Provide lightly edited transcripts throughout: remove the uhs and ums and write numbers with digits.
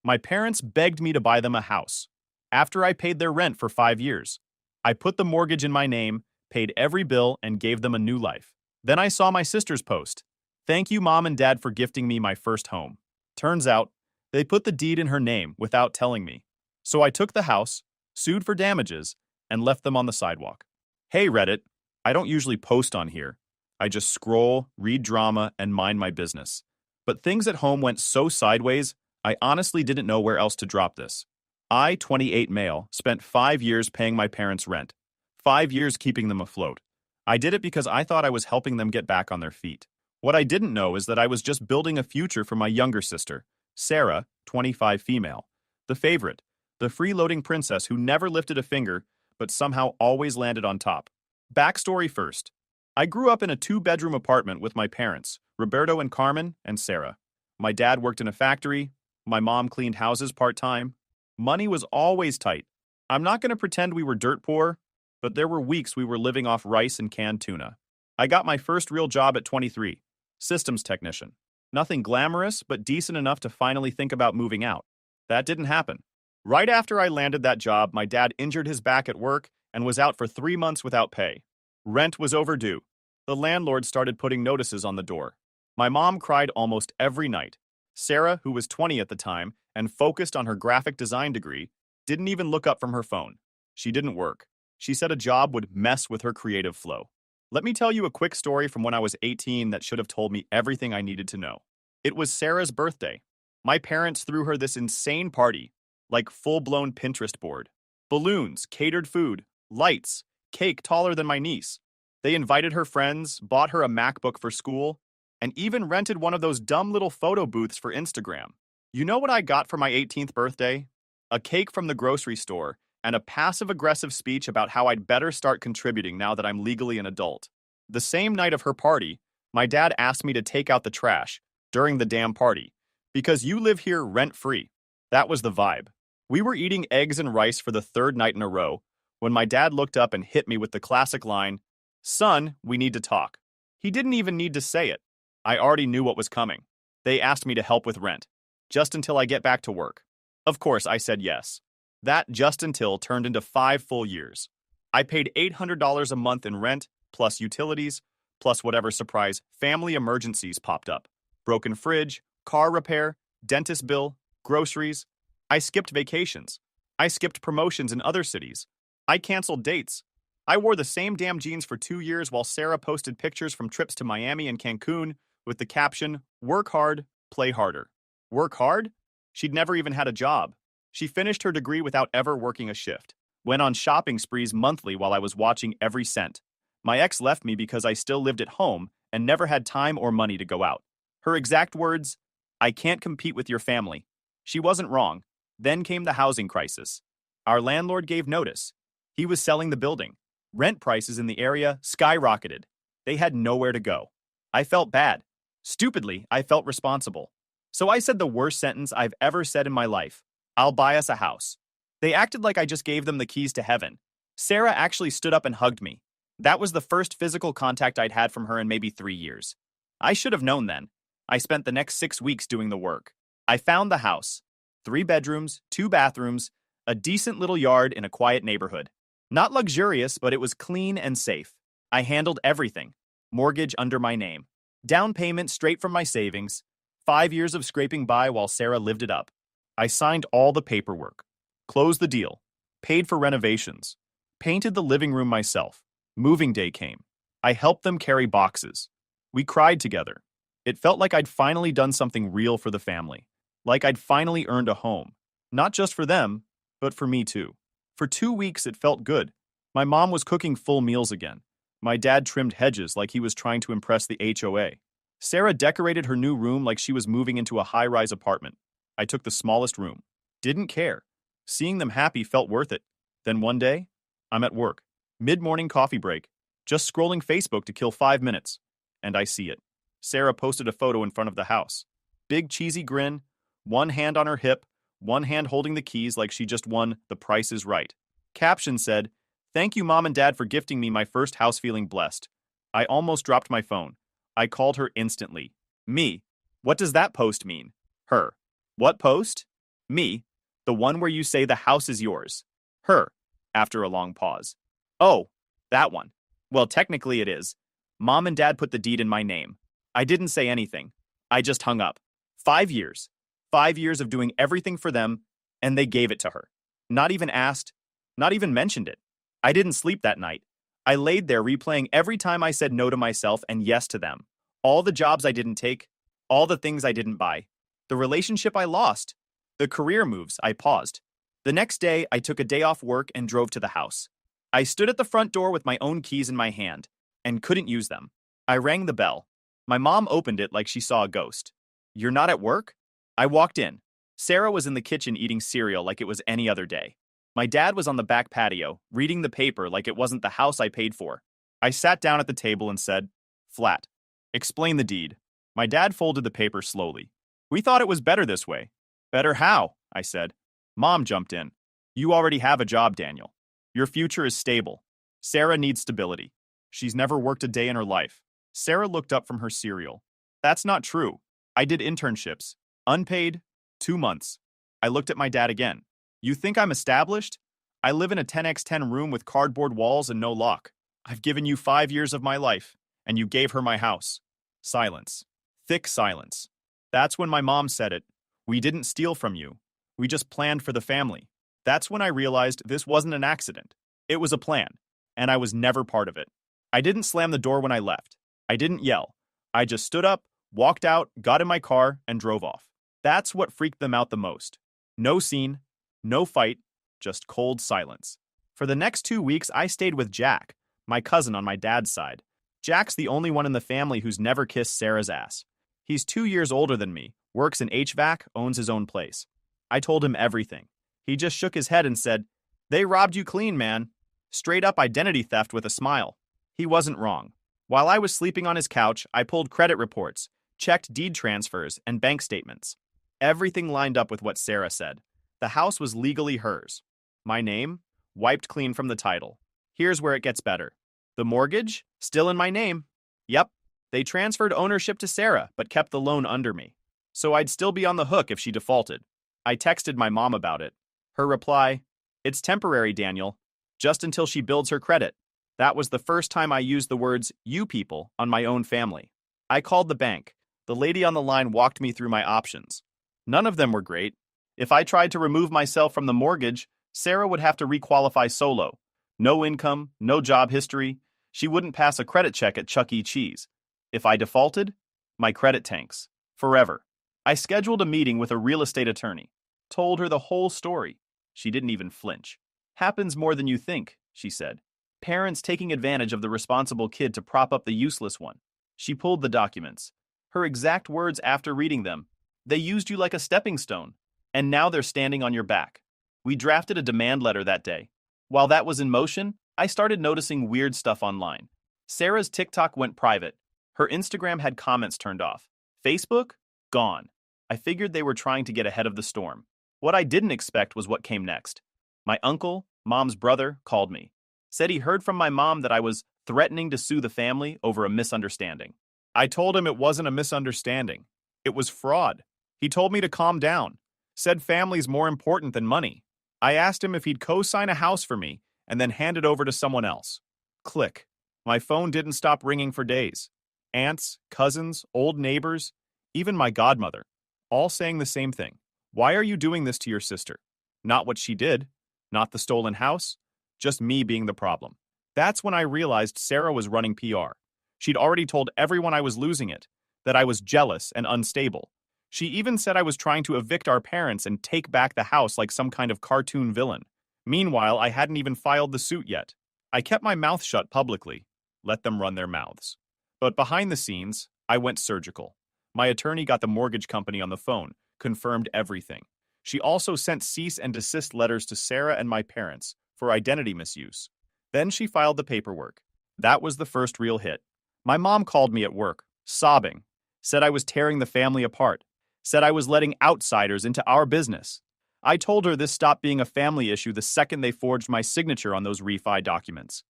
My parents begged me to buy them a house. After I paid their rent for 5 years, I put the mortgage in my name, paid every bill, and gave them a new life. Then I saw my sister's post. Thank you, Mom and Dad, for gifting me my first home. Turns out, they put the deed in her name without telling me. So I took the house, sued for damages, and left them on the sidewalk. Hey, Reddit. I don't usually post on here. I just scroll, read drama, and mind my business. But things at home went so sideways, I honestly didn't know where else to drop this. I, 28 male, spent 5 years paying my parents' rent. 5 years keeping them afloat. I did it because I thought I was helping them get back on their feet. What I didn't know is that I was just building a future for my younger sister, Sarah, 25 female. The favorite, the freeloading princess who never lifted a finger, but somehow always landed on top. Backstory first. I grew up in a 2-bedroom apartment with my parents, Roberto and Carmen, and Sarah. My dad worked in a factory. My mom cleaned houses part-time. Money was always tight. I'm not going to pretend we were dirt poor, but there were weeks we were living off rice and canned tuna. I got my first real job at 23, systems technician. Nothing glamorous, but decent enough to finally think about moving out. That didn't happen. Right after I landed that job, my dad injured his back at work and was out for 3 months without pay. Rent was overdue. The landlord started putting notices on the door. My mom cried almost every night. Sarah, who was 20 at the time and focused on her graphic design degree, didn't even look up from her phone. She didn't work. She said a job would mess with her creative flow. Let me tell you a quick story from when I was 18 that should have told me everything I needed to know. It was Sarah's birthday. My parents threw her this insane party, like full-blown Pinterest board. Balloons, catered food, lights, cake taller than my niece. They invited her friends, bought her a MacBook for school, and even rented one of those dumb little photo booths for Instagram. You know what I got for my 18th birthday? A cake from the grocery store and a passive-aggressive speech about how I'd better start contributing now that I'm legally an adult. The same night of her party, my dad asked me to take out the trash during the damn party, because you live here rent-free. That was the vibe. We were eating eggs and rice for the third night in a row when my dad looked up and hit me with the classic line, "Son, we need to talk." He didn't even need to say it. I already knew what was coming. They asked me to help with rent, just until I get back to work. Of course, I said yes. That just until turned into 5 full years. I paid $800 a month in rent, plus utilities, plus whatever surprise family emergencies popped up. Broken fridge, car repair, dentist bill, groceries. I skipped vacations. I skipped promotions in other cities. I canceled dates. I wore the same damn jeans for 2 years while Sarah posted pictures from trips to Miami and Cancun with the caption, "Work hard, play harder." Work hard? She'd never even had a job. She finished her degree without ever working a shift. Went on shopping sprees monthly while I was watching every cent. My ex left me because I still lived at home and never had time or money to go out. Her exact words, "I can't compete with your family." She wasn't wrong. Then came the housing crisis. Our landlord gave notice. He was selling the building. Rent prices in the area skyrocketed. They had nowhere to go. I felt bad. Stupidly, I felt responsible. So I said the worst sentence I've ever said in my life. "I'll buy us a house." They acted like I just gave them the keys to heaven. Sarah actually stood up and hugged me. That was the first physical contact I'd had from her in maybe 3 years. I should have known then. I spent the next 6 weeks doing the work. I found the house. 3 bedrooms, 2 bathrooms, a decent little yard in a quiet neighborhood. Not luxurious, but it was clean and safe. I handled everything. Mortgage under my name. Down payment straight from my savings. 5 years of scraping by while Sarah lived it up. I signed all the paperwork. Closed the deal. Paid for renovations. Painted the living room myself. Moving day came. I helped them carry boxes. We cried together. It felt like I'd finally done something real for the family. Like I'd finally earned a home. Not just for them, but for me too. For 2 weeks, it felt good. My mom was cooking full meals again. My dad trimmed hedges like he was trying to impress the HOA. Sarah decorated her new room like she was moving into a high-rise apartment. I took the smallest room. Didn't care. Seeing them happy felt worth it. Then one day, I'm at work. Mid-morning coffee break. Just scrolling Facebook to kill 5 minutes. And I see it. Sarah posted a photo in front of the house. Big cheesy grin, one hand on her hip, one hand holding the keys like she just won The Price is Right. Caption said, "Thank you, Mom and Dad, for gifting me my first house, feeling blessed." I almost dropped my phone. I called her instantly. Me. What does that post mean? Her. What post? Me, the one where you say the house is yours. Her, after a long pause. Oh, that one. Well, technically it is. Mom and Dad put the deed in my name. I didn't say anything. I just hung up. 5 years. 5 years of doing everything for them, and they gave it to her. Not even asked, not even mentioned it. I didn't sleep that night. I laid there replaying every time I said no to myself and yes to them. All the jobs I didn't take, all the things I didn't buy, the relationship I lost, the career moves I paused. The next day, I took a day off work and drove to the house. I stood at the front door with my own keys in my hand and couldn't use them. I rang the bell. My mom opened it like she saw a ghost. "You're not at work?" I walked in. Sarah was in the kitchen eating cereal like it was any other day. My dad was on the back patio, reading the paper like it wasn't the house I paid for. I sat down at the table and said, "Flat. Explain the deed." My dad folded the paper slowly. "We thought it was better this way." "Better how?" I said. Mom jumped in. "You already have a job, Daniel. Your future is stable. Sarah needs stability. She's never worked a day in her life." Sarah looked up from her cereal. "That's not true. I did internships. Unpaid. 2 months." I looked at my dad again. "You think I'm established? I live in a 10x10 room with cardboard walls and no lock. I've given you 5 years of my life, and you gave her my house." Silence. Thick silence. That's when my mom said it. "We didn't steal from you. We just planned for the family." That's when I realized this wasn't an accident. It was a plan, and I was never part of it. I didn't slam the door when I left. I didn't yell. I just stood up, walked out, got in my car, and drove off. That's what freaked them out the most. No scene, no fight, just cold silence. For the next 2 weeks, I stayed with Jack, my cousin on my dad's side. Jack's the only one in the family who's never kissed Sarah's ass. He's 2 years older than me, works in HVAC, owns his own place. I told him everything. He just shook his head and said, "They robbed you clean, man." Straight up identity theft with a smile. He wasn't wrong. While I was sleeping on his couch, I pulled credit reports, checked deed transfers, and bank statements. Everything lined up with what Sarah said. The house was legally hers. My name? Wiped clean from the title. Here's where it gets better. The mortgage? Still in my name. Yep. They transferred ownership to Sarah, but kept the loan under me. So I'd still be on the hook if she defaulted. I texted my mom about it. Her reply, "It's temporary, Daniel. Just until she builds her credit." That was the first time I used the words "you people" on my own family. I called the bank. The lady on the line walked me through my options. None of them were great. If I tried to remove myself from the mortgage, Sarah would have to requalify solo. No income, no job history. She wouldn't pass a credit check at Chuck E. Cheese. If I defaulted, my credit tanks. Forever. I scheduled a meeting with a real estate attorney. Told her the whole story. She didn't even flinch. "Happens more than you think," she said. "Parents taking advantage of the responsible kid to prop up the useless one." She pulled the documents. Her exact words after reading them. "They used you like a stepping stone, and now they're standing on your back." We drafted a demand letter that day. While that was in motion, I started noticing weird stuff online. Sarah's TikTok went private. Her Instagram had comments turned off. Facebook? Gone. I figured they were trying to get ahead of the storm. What I didn't expect was what came next. My uncle, Mom's brother, called me. Said he heard from my mom that I was threatening to sue the family over a misunderstanding. I told him it wasn't a misunderstanding. It was fraud. He told me to calm down. Said family's more important than money. I asked him if he'd co-sign a house for me and then hand it over to someone else. Click. My phone didn't stop ringing for days. Aunts, cousins, old neighbors, even my godmother, all saying the same thing. "Why are you doing this to your sister?" Not what she did, not the stolen house, just me being the problem. That's when I realized Sarah was running PR. She'd already told everyone I was losing it, that I was jealous and unstable. She even said I was trying to evict our parents and take back the house like some kind of cartoon villain. Meanwhile, I hadn't even filed the suit yet. I kept my mouth shut publicly. Let them run their mouths. But behind the scenes, I went surgical. My attorney got the mortgage company on the phone, confirmed everything. She also sent cease and desist letters to Sarah and my parents for identity misuse. Then she filed the paperwork. That was the first real hit. My mom called me at work, sobbing, said I was tearing the family apart, said I was letting outsiders into our business. I told her this stopped being a family issue the second they forged my signature on those refi documents.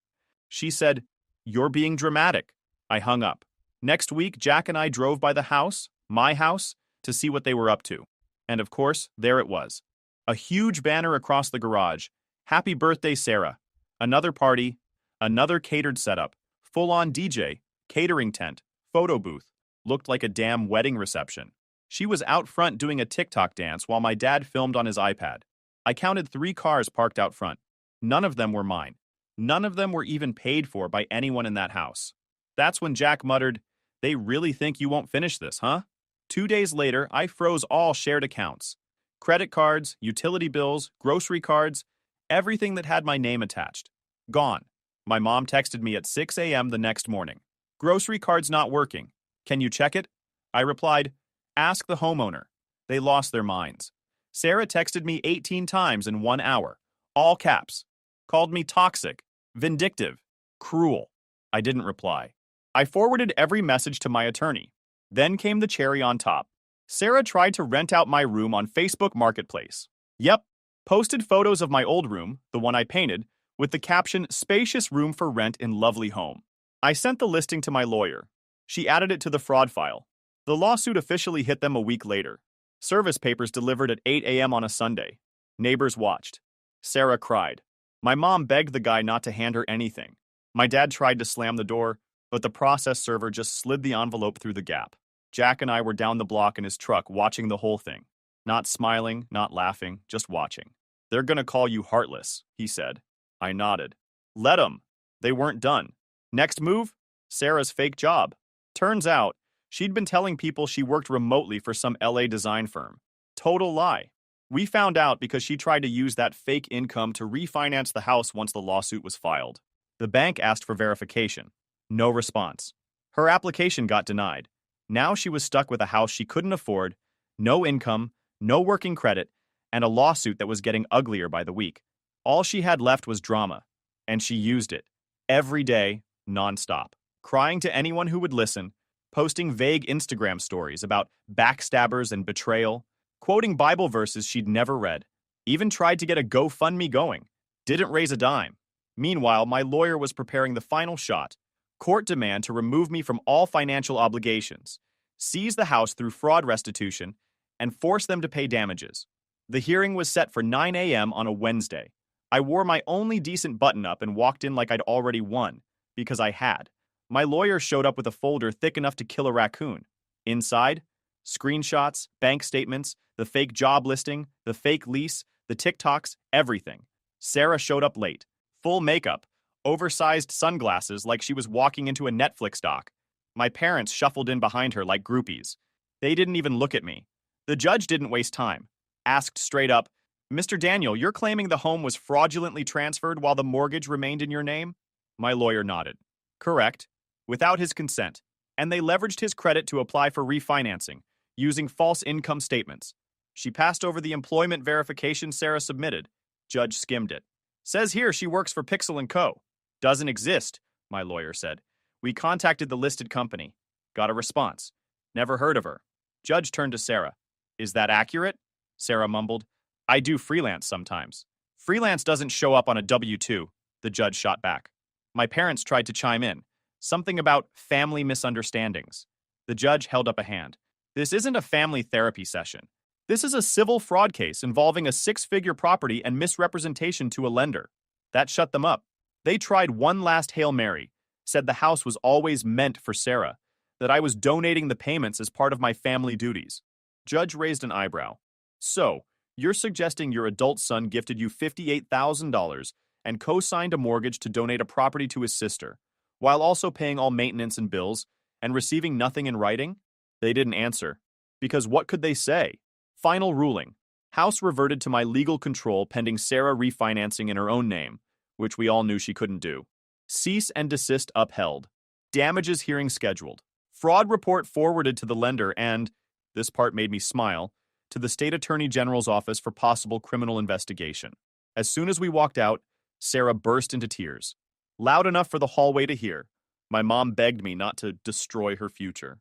She said, "You're being dramatic." I hung up. Next week, Jack and I drove by the house, my house, to see what they were up to. And of course, there it was. A huge banner across the garage. Happy birthday, Sarah. Another party, another catered setup, full-on DJ, catering tent, photo booth. Looked like a damn wedding reception. She was out front doing a TikTok dance while my dad filmed on his iPad. I counted 3 cars parked out front. None of them were mine. None of them were even paid for by anyone in that house. That's when Jack muttered, "They really think you won't finish this, huh?" 2 days later, I froze all shared accounts. Credit cards, utility bills, grocery cards, everything that had my name attached. Gone. My mom texted me at 6 a.m. the next morning. "Grocery card's not working. Can you check it?" I replied, "Ask the homeowner." They lost their minds. Sarah texted me 18 times in 1 hour. All caps. Called me toxic, vindictive, cruel. I didn't reply. I forwarded every message to my attorney. Then came the cherry on top. Sarah tried to rent out my room on Facebook Marketplace. Yep, posted photos of my old room, the one I painted, with the caption, "Spacious room for rent in lovely home." I sent the listing to my lawyer. She added it to the fraud file. The lawsuit officially hit them a week later. Service papers delivered at 8 a.m. on a Sunday. Neighbors watched. Sarah cried. My mom begged the guy not to hand her anything. My dad tried to slam the door, but the process server just slid the envelope through the gap. Jack and I were down the block in his truck watching the whole thing. Not smiling, not laughing, just watching. "They're gonna call you heartless," he said. I nodded. "Let 'em." They weren't done. Next move? Sarah's fake job. Turns out, she'd been telling people she worked remotely for some LA design firm. Total lie. We found out because she tried to use that fake income to refinance the house once the lawsuit was filed. The bank asked for verification. No response. Her application got denied. Now she was stuck with a house she couldn't afford, no income, no working credit, and a lawsuit that was getting uglier by the week. All she had left was drama, and she used it. Every day, nonstop. Crying to anyone who would listen, posting vague Instagram stories about backstabbers and betrayal, quoting Bible verses she'd never read, even tried to get a GoFundMe going. Didn't raise a dime. Meanwhile, my lawyer was preparing the final shot, court demand to remove me from all financial obligations, seize the house through fraud restitution, and force them to pay damages. The hearing was set for 9 a.m. on a Wednesday. I wore my only decent button-up and walked in like I'd already won, because I had. My lawyer showed up with a folder thick enough to kill a raccoon. Inside, screenshots, bank statements, the fake job listing, the fake lease, the TikToks, everything. Sarah showed up late. Full makeup, oversized sunglasses like she was walking into a Netflix doc. My parents shuffled in behind her like groupies. They didn't even look at me. The judge didn't waste time. Asked straight up, "Mr. Daniel, you're claiming the home was fraudulently transferred while the mortgage remained in your name?" My lawyer nodded. Correct. Without his consent. And they leveraged his credit to apply for refinancing, using false income statements. She passed over the employment verification Sarah submitted. Judge skimmed it. Says here she works for Pixel & Co. Doesn't exist, my lawyer said. We contacted the listed company. Got a response. Never heard of her. Judge turned to Sarah. Is that accurate? Sarah mumbled. I do freelance sometimes. Freelance doesn't show up on a W-2, the judge shot back. My parents tried to chime in. Something about family misunderstandings. The judge held up a hand. This isn't a family therapy session. This is a civil fraud case involving a 6-figure property and misrepresentation to a lender. That shut them up. They tried one last Hail Mary, said the house was always meant for Sarah, that I was donating the payments as part of my family duties. Judge raised an eyebrow. So, you're suggesting your adult son gifted you $58,000 and co-signed a mortgage to donate a property to his sister, while also paying all maintenance and bills, and receiving nothing in writing? They didn't answer. Because what could they say? Final ruling. House reverted to my legal control pending Sarah refinancing in her own name, which we all knew she couldn't do. Cease and desist upheld. Damages hearing scheduled. Fraud report forwarded to the lender and, this part made me smile, to the State Attorney General's office for possible criminal investigation. As soon as we walked out, Sarah burst into tears. Loud enough for the hallway to hear. My mom begged me not to destroy her future.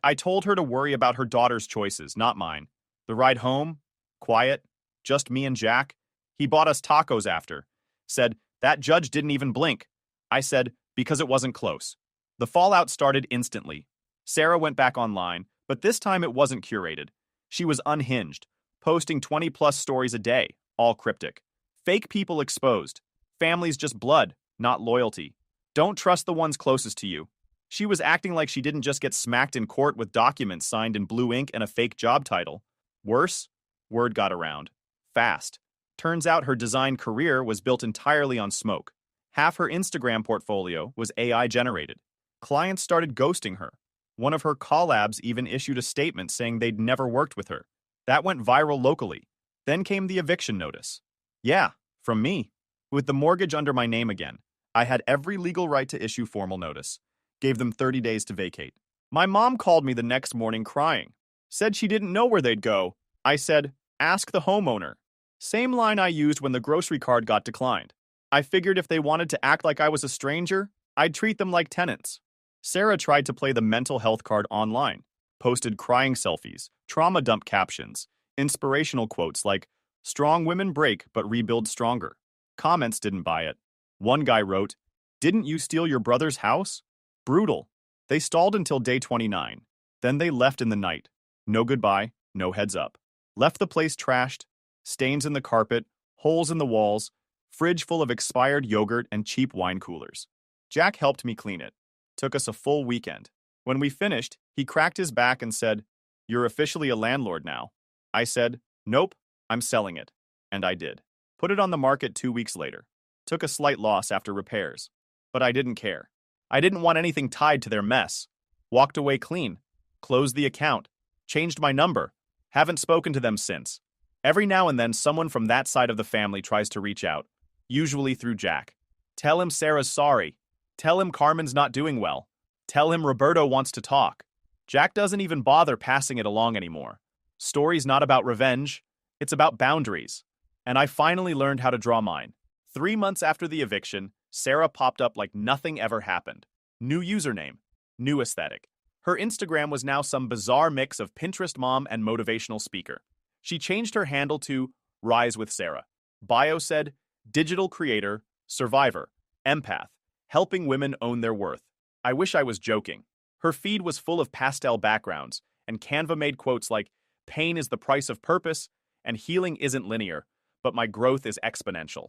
I told her to worry about her daughter's choices, not mine. The ride home? Quiet? Just me and Jack? He bought us tacos after. Said, that judge didn't even blink. I said, because it wasn't close. The fallout started instantly. Sarah went back online, but this time it wasn't curated. She was unhinged, posting 20-plus stories a day, all cryptic. Fake people exposed. Families just blood, not loyalty. Don't trust the ones closest to you. She was acting like she didn't just get smacked in court with documents signed in blue ink and a fake job title. Worse, word got around. Fast. Turns out her design career was built entirely on smoke. Half her Instagram portfolio was AI generated. Clients started ghosting her. One of her collabs even issued a statement saying they'd never worked with her. That went viral locally. Then came the eviction notice. Yeah, from me. With the mortgage under my name again, I had every legal right to issue formal notice. Gave them 30 days to vacate. My mom called me the next morning crying. Said she didn't know where they'd go. I said, ask the homeowner. Same line I used when the grocery card got declined. I figured if they wanted to act like I was a stranger, I'd treat them like tenants. Sarah tried to play the mental health card online, posted crying selfies, trauma dump captions, inspirational quotes like, strong women break but rebuild stronger. Comments didn't buy it. One guy wrote, didn't you steal your brother's house? Brutal. They stalled until day 29. Then they left in the night. No goodbye, no heads up. Left the place trashed, stains in the carpet, holes in the walls, fridge full of expired yogurt and cheap wine coolers. Jack helped me clean it. Took us a full weekend. When we finished, he cracked his back and said, you're officially a landlord now. I said, nope, I'm selling it. And I did. Put it on the market 2 weeks later. Took a slight loss after repairs. But I didn't care. I didn't want anything tied to their mess. Walked away clean. Closed the account. Changed my number. Haven't spoken to them since. Every now and then someone from that side of the family tries to reach out. Usually through Jack. Tell him Sarah's sorry. Tell him Carmen's not doing well. Tell him Roberto wants to talk. Jack doesn't even bother passing it along anymore. Story's not about revenge. It's about boundaries. And I finally learned how to draw mine. 3 months after the eviction, Sarah popped up like nothing ever happened. New username. New aesthetic. Her Instagram was now some bizarre mix of Pinterest mom and motivational speaker. She changed her handle to Rise with Sarah. Bio said, digital creator, survivor, empath, helping women own their worth. I wish I was joking. Her feed was full of pastel backgrounds, and Canva-made quotes like, pain is the price of purpose, and healing isn't linear, but my growth is exponential.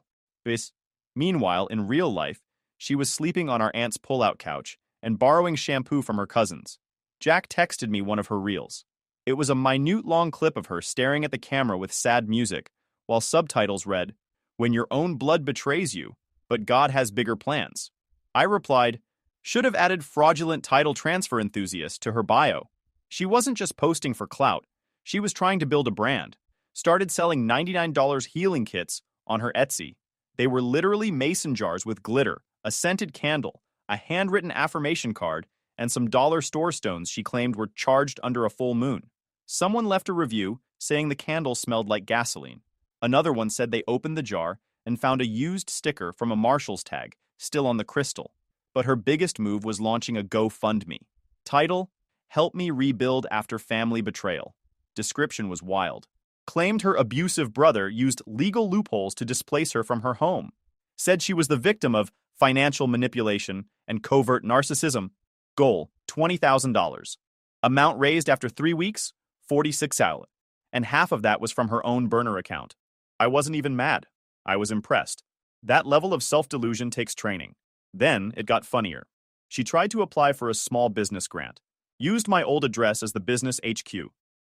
Meanwhile, in real life, she was sleeping on our aunt's pull-out couch and borrowing shampoo from her cousins. Jack texted me one of her reels. It was a minute-long clip of her staring at the camera with sad music, while subtitles read, when your own blood betrays you, but God has bigger plans. I replied, should have added fraudulent title transfer enthusiast to her bio. She wasn't just posting for clout. She was trying to build a brand. Started selling $99 healing kits on her Etsy. They were literally mason jars with glitter, a scented candle, a handwritten affirmation card, and some dollar store stones she claimed were charged under a full moon. Someone left a review saying the candle smelled like gasoline. Another one said they opened the jar and found a used sticker from a Marshall's tag, still on the crystal. But her biggest move was launching a GoFundMe. Title, Help Me Rebuild After Family Betrayal. Description was wild. Claimed her abusive brother used legal loopholes to displace her from her home. Said she was the victim of financial manipulation and covert narcissism. Goal, $20,000. Amount raised after 3 weeks, $46,000. And half of that was from her own burner account. I wasn't even mad. I was impressed. That level of self-delusion takes training. Then it got funnier. She tried to apply for a small business grant. Used my old address as the business HQ.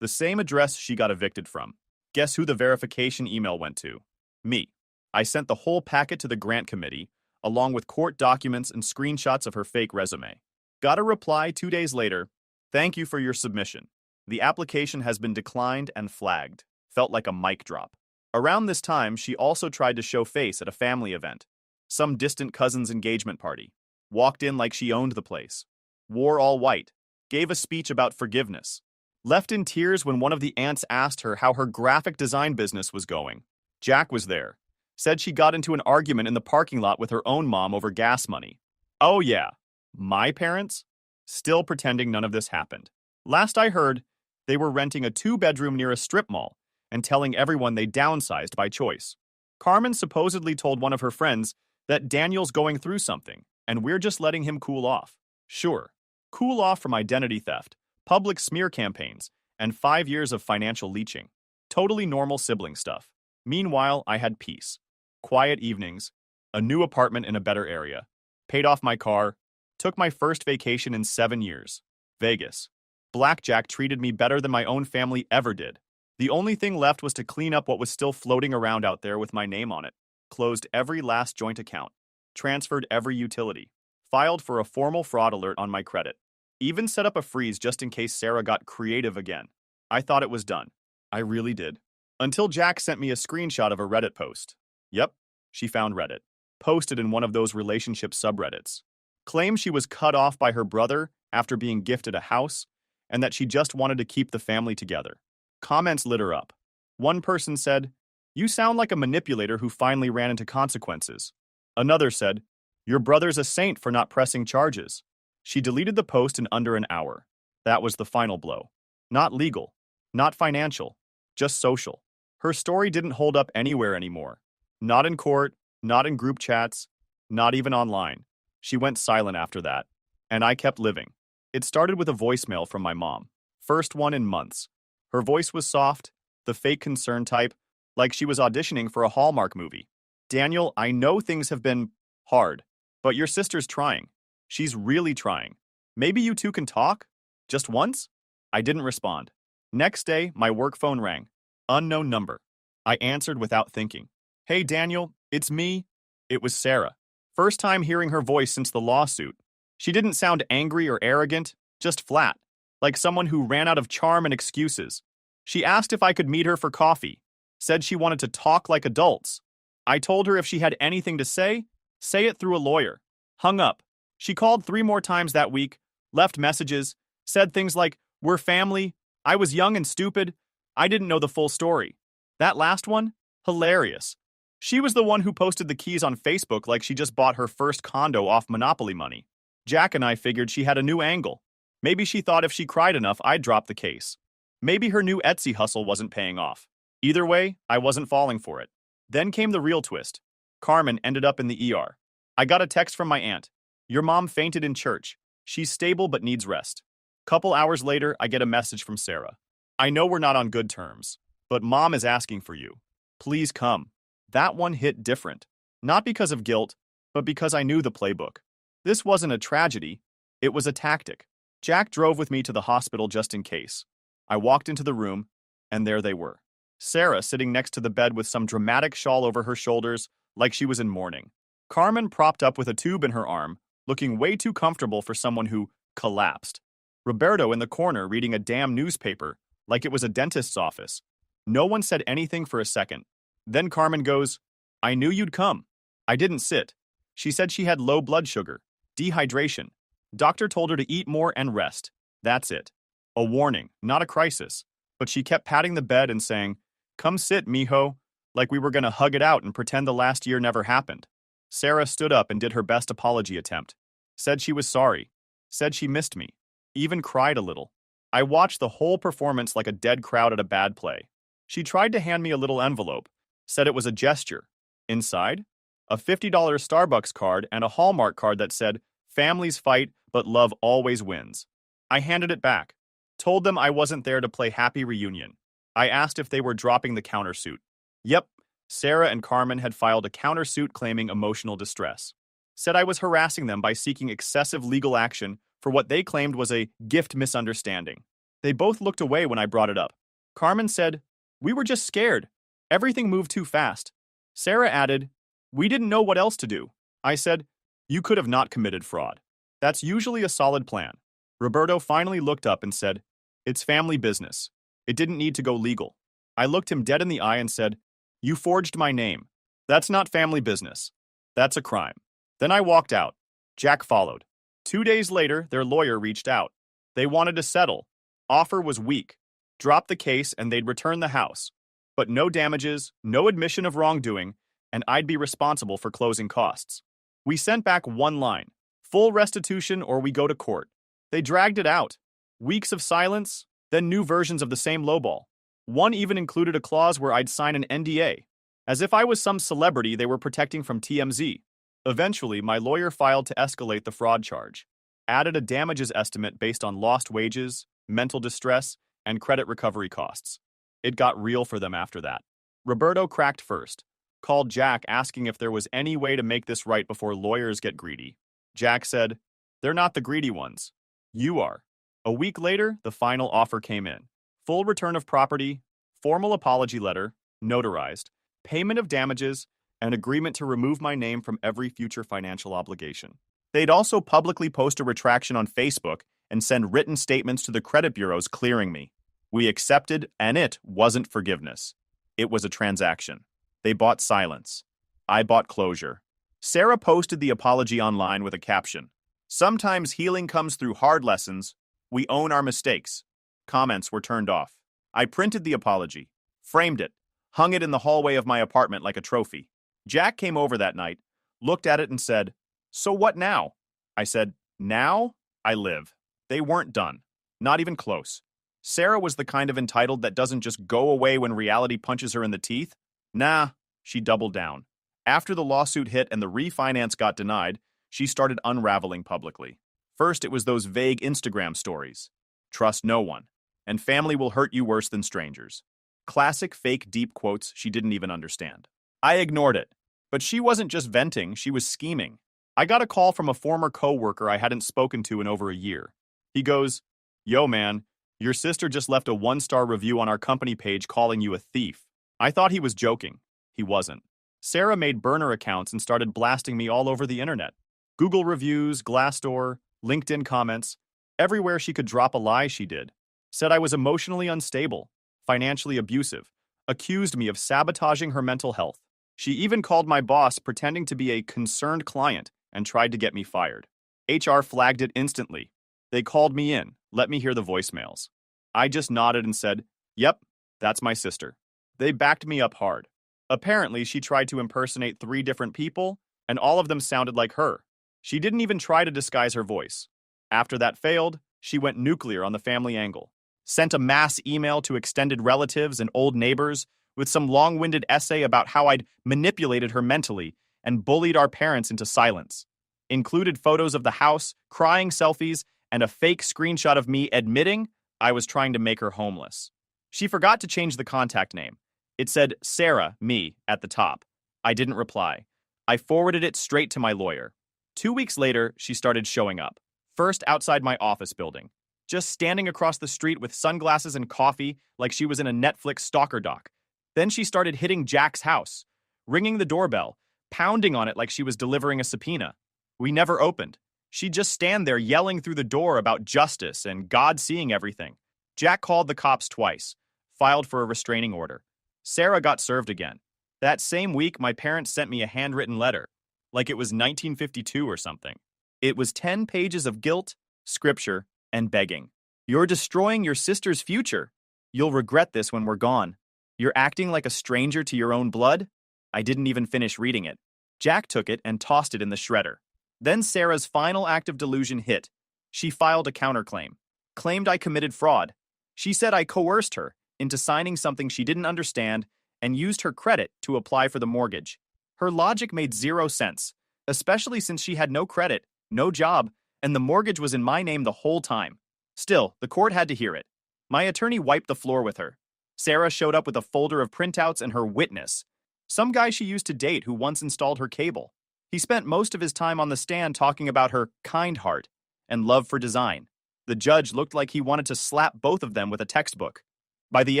The same address she got evicted from. Guess who the verification email went to? Me. I sent the whole packet to the grant committee, along with court documents and screenshots of her fake resume. Got a reply 2 days later. Thank you for your submission. The application has been declined and flagged. Felt like a mic drop. Around this time, she also tried to show face at a family event. Some distant cousin's engagement party. Walked in like she owned the place. Wore all white. Gave a speech about forgiveness. Left in tears when one of the aunts asked her how her graphic design business was going. Jack was there. Said she got into an argument in the parking lot with her own mom over gas money. Oh yeah, my parents? Still pretending none of this happened. Last I heard, they were renting a 2-bedroom near a strip mall and telling everyone they downsized by choice. Carmen supposedly told one of her friends that Daniel's going through something and we're just letting him cool off. Sure, cool off from identity theft, public smear campaigns, and 5 years of financial leeching. Totally normal sibling stuff. Meanwhile, I had peace. Quiet evenings, a new apartment in a better area, paid off my car, took my first vacation in 7 years. Vegas. Blackjack treated me better than my own family ever did. The only thing left was to clean up what was still floating around out there with my name on it. Closed every last joint account. Transferred every utility. Filed for a formal fraud alert on my credit. Even set up a freeze just in case Sarah got creative again. I thought it was done. I really did. Until Jack sent me a screenshot of a Reddit post. Yep, she found Reddit. Posted in one of those relationship subreddits. Claimed she was cut off by her brother after being gifted a house, and that she just wanted to keep the family together. Comments lit her up. One person said, "You sound like a manipulator who finally ran into consequences." Another said, "Your brother's a saint for not pressing charges." She deleted the post in under an hour. That was the final blow. Not legal, not financial, just social. Her story didn't hold up anywhere anymore. Not in court, not in group chats, not even online. She went silent after that, and I kept living. It started with a voicemail from my mom. First one in months. Her voice was soft, the fake concern type, like she was auditioning for a Hallmark movie. "Daniel, I know things have been hard, but your sister's trying. She's really trying. Maybe you two can talk? Just once?" I didn't respond. Next day, my work phone rang. Unknown number. I answered without thinking. "Hey, Daniel, it's me." It was Sarah. First time hearing her voice since the lawsuit. She didn't sound angry or arrogant, just flat, like someone who ran out of charm and excuses. She asked if I could meet her for coffee. Said she wanted to talk like adults. I told her if she had anything to say it through a lawyer. Hung up. She called 3 more times that week, left messages, said things like, "We're family. I was young and stupid. I didn't know the full story." That last one? Hilarious. She was the one who posted the keys on Facebook like she just bought her first condo off Monopoly money. Jack and I figured she had a new angle. Maybe she thought if she cried enough, I'd drop the case. Maybe her new Etsy hustle wasn't paying off. Either way, I wasn't falling for it. Then came the real twist. Carmen ended up in the ER. I got a text from my aunt. "Your mom fainted in church. She's stable but needs rest." Couple hours later, I get a message from Sarah. "I know we're not on good terms, but mom is asking for you. Please come." That one hit different. Not because of guilt, but because I knew the playbook. This wasn't a tragedy. It was a tactic. Jack drove with me to the hospital just in case. I walked into the room, and there they were. Sarah sitting next to the bed with some dramatic shawl over her shoulders, like she was in mourning. Carmen propped up with a tube in her arm, looking way too comfortable for someone who collapsed. Roberto in the corner reading a damn newspaper, like it was a dentist's office. No one said anything for a second. Then Carmen goes, "I knew you'd come." I didn't sit. She said she had low blood sugar, dehydration. Doctor told her to eat more and rest. That's it. A warning, not a crisis. But she kept patting the bed and saying, "Come sit, mijo," like we were going to hug it out and pretend the last year never happened. Sarah stood up and did her best apology attempt. Said she was sorry. Said she missed me. Even cried a little. I watched the whole performance like a dead crowd at a bad play. She tried to hand me a little envelope. Said it was a gesture. Inside? A $50 Starbucks card and a Hallmark card that said, "Families fight, but love always wins." I handed it back. Told them I wasn't there to play happy reunion. I asked if they were dropping the countersuit. Yep, Sarah and Carmen had filed a countersuit claiming emotional distress. Said I was harassing them by seeking excessive legal action for what they claimed was a gift misunderstanding. They both looked away when I brought it up. Carmen said, "We were just scared. Everything moved too fast." Sarah added, "We didn't know what else to do." I said, "You could have not committed fraud. That's usually a solid plan." Roberto finally looked up and said, "It's family business. It didn't need to go legal." I looked him dead in the eye and said, "You forged my name. That's not family business. That's a crime." Then I walked out. Jack followed. 2 days later, their lawyer reached out. They wanted to settle. Offer was weak. Drop the case and they'd return the house. But no damages, no admission of wrongdoing, and I'd be responsible for closing costs. We sent back one line, "Full restitution or we go to court." They dragged it out. Weeks of silence, then new versions of the same lowball. One even included a clause where I'd sign an NDA, as if I was some celebrity they were protecting from TMZ. Eventually, my lawyer filed to escalate the fraud charge, added a damages estimate based on lost wages, mental distress, and credit recovery costs. It got real for them after that. Roberto cracked first, called Jack asking if there was any way to make this right before lawyers get greedy. Jack said, "They're not the greedy ones. You are." A week later, the final offer came in. Full return of property, formal apology letter, notarized, payment of damages, and agreement to remove my name from every future financial obligation. They'd also publicly post a retraction on Facebook and send written statements to the credit bureaus clearing me. We accepted, and it wasn't forgiveness. It was a transaction. They bought silence. I bought closure. Sarah posted the apology online with a caption. "Sometimes healing comes through hard lessons. We own our mistakes." Comments were turned off. I printed the apology, framed it, hung it in the hallway of my apartment like a trophy. Jack came over that night, looked at it and said, "So what now?" I said, "Now I live." They weren't done. Not even close. Sarah was the kind of entitled that doesn't just go away when reality punches her in the teeth. Nah, she doubled down. After the lawsuit hit and the refinance got denied, she started unraveling publicly. First, it was those vague Instagram stories. Trust no one. And family will hurt you worse than strangers. Classic fake deep quotes she didn't even understand. I ignored it. But she wasn't just venting, she was scheming. I got a call from a former coworker I hadn't spoken to in over a year. He goes, "Yo, man, your sister just left a 1-star review on our company page calling you a thief." I thought he was joking. He wasn't. Sarah made burner accounts and started blasting me all over the internet. Google reviews, Glassdoor, LinkedIn comments. Everywhere she could drop a lie, she did. Said I was emotionally unstable, financially abusive, accused me of sabotaging her mental health. She even called my boss pretending to be a concerned client and tried to get me fired. HR flagged it instantly. They called me in, let me hear the voicemails. I just nodded and said, "Yep, that's my sister." They backed me up hard. Apparently, she tried to impersonate 3 different people, and all of them sounded like her. She didn't even try to disguise her voice. After that failed, she went nuclear on the family angle. Sent a mass email to extended relatives and old neighbors with some long-winded essay about how I'd manipulated her mentally and bullied our parents into silence. Included photos of the house, crying selfies, and a fake screenshot of me admitting I was trying to make her homeless. She forgot to change the contact name. It said Sarah, me, at the top. I didn't reply. I forwarded it straight to my lawyer. 2 weeks later, she started showing up. First outside my office building, just standing across the street with sunglasses and coffee like she was in a Netflix stalker doc. Then she started hitting Jack's house, ringing the doorbell, pounding on it like she was delivering a subpoena. We never opened. She'd just stand there yelling through the door about justice and God seeing everything. Jack called the cops twice, filed for a restraining order. Sarah got served again. That same week, my parents sent me a handwritten letter, like it was 1952 or something. It was 10 pages of guilt, scripture, and begging. "You're destroying your sister's future. You'll regret this when we're gone. You're acting like a stranger to your own blood." I didn't even finish reading it. Jack took it and tossed it in the shredder. Then Sarah's final act of delusion hit. She filed a counterclaim, claimed I committed fraud. She said I coerced her into signing something she didn't understand and used her credit to apply for the mortgage. Her logic made 0 sense, especially since she had no credit, no job, and the mortgage was in my name the whole time. Still, the court had to hear it. My attorney wiped the floor with her. Sarah showed up with a folder of printouts and her witness, some guy she used to date who once installed her cable. He spent most of his time on the stand talking about her kind heart and love for design. The judge looked like he wanted to slap both of them with a textbook. By the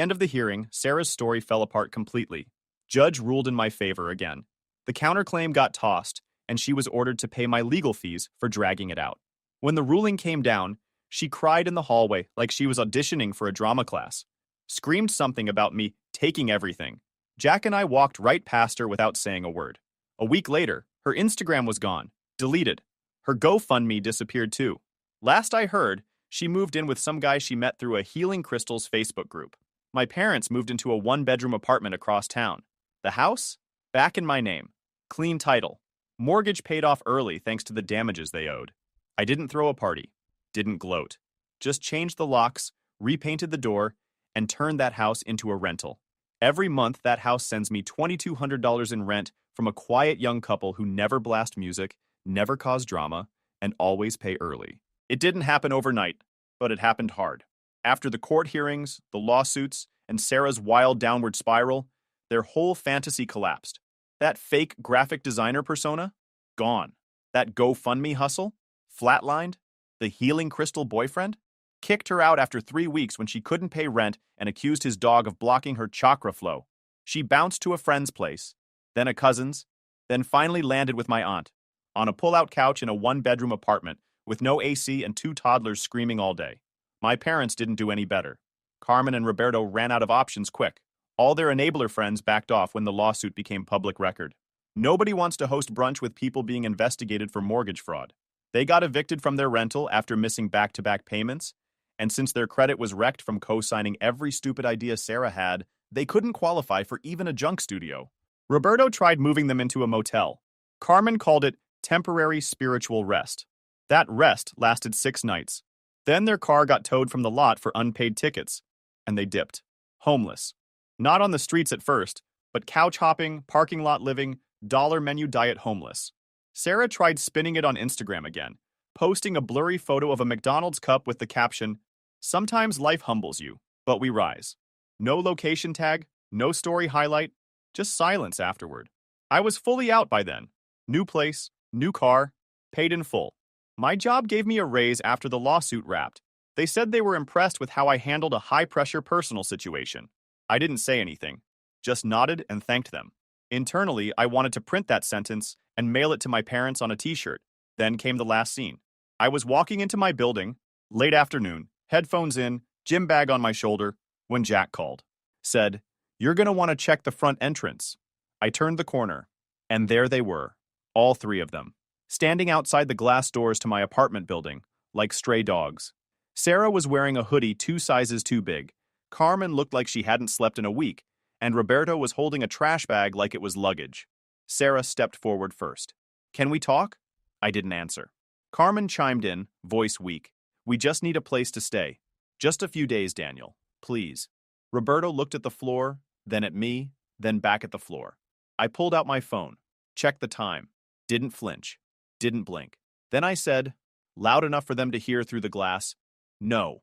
end of the hearing, Sarah's story fell apart completely. Judge ruled in my favor again. The counterclaim got tossed, and she was ordered to pay my legal fees for dragging it out. When the ruling came down, she cried in the hallway like she was auditioning for a drama class. Screamed something about me taking everything. Jack and I walked right past her without saying a word. A week later, her Instagram was gone, deleted. Her GoFundMe disappeared too. Last I heard, she moved in with some guy she met through a Healing Crystals Facebook group. My parents moved into a 1-bedroom apartment across town. The house? Back in my name. Clean title. Mortgage paid off early thanks to the damages they owed. I didn't throw a party. Didn't gloat. Just changed the locks, repainted the door, and turned that house into a rental. Every month, that house sends me $2,200 in rent from a quiet young couple who never blast music, never cause drama, and always pay early. It didn't happen overnight, but it happened hard. After the court hearings, the lawsuits, and Sarah's wild downward spiral, their whole fantasy collapsed. That fake graphic designer persona? Gone. That GoFundMe hustle? Flatlined? The healing crystal boyfriend? Kicked her out after 3 weeks when she couldn't pay rent and accused his dog of blocking her chakra flow. She bounced to a friend's place, then a cousin's, then finally landed with my aunt, on a pull-out couch in a one-bedroom apartment with no AC and 2 toddlers screaming all day. My parents didn't do any better. Carmen and Roberto ran out of options quick. All their enabler friends backed off when the lawsuit became public record. Nobody wants to host brunch with people being investigated for mortgage fraud. They got evicted from their rental after missing back-to-back payments, and since their credit was wrecked from co-signing every stupid idea Sarah had, they couldn't qualify for even a junk studio. Roberto tried moving them into a motel. Carmen called it temporary spiritual rest. That rest lasted 6 nights. Then their car got towed from the lot for unpaid tickets, and they dipped. Homeless. Not on the streets at first, but couch hopping, parking lot living, dollar menu diet homeless. Sarah tried spinning it on Instagram again, posting a blurry photo of a McDonald's cup with the caption, "Sometimes life humbles you, but we rise." No location tag, no story highlight, just silence afterward. I was fully out by then. New place, new car, paid in full. My job gave me a raise after the lawsuit wrapped. They said they were impressed with how I handled a high-pressure personal situation. I didn't say anything, just nodded and thanked them. Internally, I wanted to print that sentence and mail it to my parents on a t-shirt. Then came the last scene. I was walking into my building, late afternoon, headphones in, gym bag on my shoulder, when Jack called. Said, "You're going to want to check the front entrance." I turned the corner, and there they were, all 3 of them, standing outside the glass doors to my apartment building, like stray dogs. Sarah was wearing a hoodie 2 sizes too big. Carmen looked like she hadn't slept in a week, and Roberto was holding a trash bag like it was luggage. Sarah stepped forward first. "Can we talk?" I didn't answer. Carmen chimed in, voice weak. "We just need a place to stay. Just a few days, Daniel. Please." Roberto looked at the floor, then at me, then back at the floor. I pulled out my phone, checked the time, didn't flinch, didn't blink. Then I said, loud enough for them to hear through the glass, "No."